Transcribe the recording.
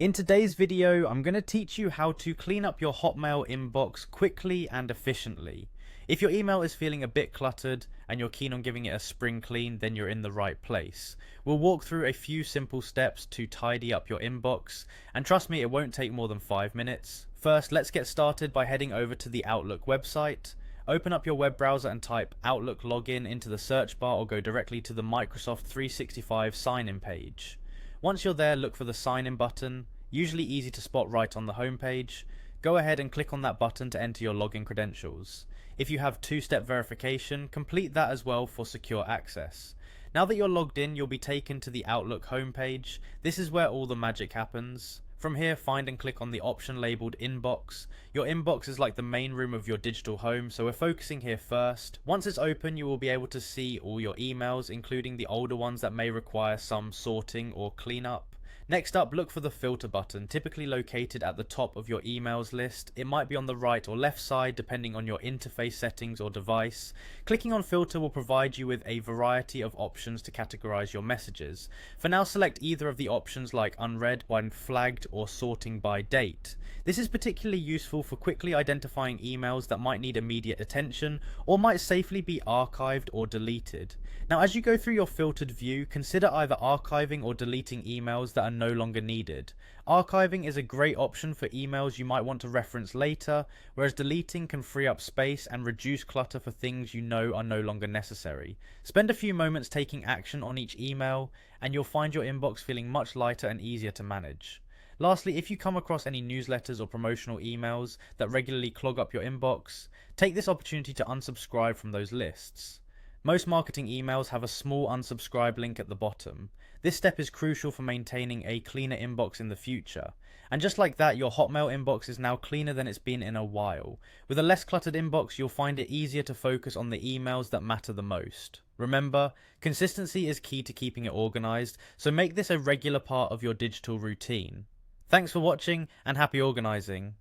In today's video, I'm going to teach you how to clean up your Hotmail inbox quickly and efficiently. If your email is feeling a bit cluttered and you're keen on giving it a spring clean, then you're in the right place. We'll walk through a few simple steps to tidy up your inbox, and trust me, it won't take more than 5 minutes. First, let's get started by heading over to the Outlook website. Open up your web browser and type Outlook login into the search bar, or go directly to the Microsoft 365 sign-in page. Once you're there, look for the sign in button, usually easy to spot right on the home page. Go ahead and click on that button to enter your login credentials. If you have two-step verification, complete that as well for secure access. Now that you're logged in, you'll be taken to the Outlook homepage. This is where all the magic happens. From here, find and click on the option labelled Inbox. Your inbox is like the main room of your digital home, so we're focusing here first. Once it's open, you will be able to see all your emails, including the older ones that may require some sorting or cleanup. Next up, look for the filter button, typically located at the top of your emails list. It might be on the right or left side depending on your interface settings or device. Clicking on filter will provide you with a variety of options to categorize your messages. For now, select either of the options like unread, when flagged, or sorting by date. This is particularly useful for quickly identifying emails that might need immediate attention or might safely be archived or deleted. Now, as you go through your filtered view, consider either archiving or deleting emails that are no longer needed. Archiving is a great option for emails you might want to reference later, whereas deleting can free up space and reduce clutter for things you know are no longer necessary. Spend a few moments taking action on each email, and you'll find your inbox feeling much lighter and easier to manage. Lastly, if you come across any newsletters or promotional emails that regularly clog up your inbox, take this opportunity to unsubscribe from those lists. Most marketing emails have a small unsubscribe link at the bottom. This step is crucial for maintaining a cleaner inbox in the future. And just like that, your Hotmail inbox is now cleaner than it's been in a while. With a less cluttered inbox, you'll find it easier to focus on the emails that matter the most. Remember, consistency is key to keeping it organized, so make this a regular part of your digital routine. Thanks for watching, and happy organizing.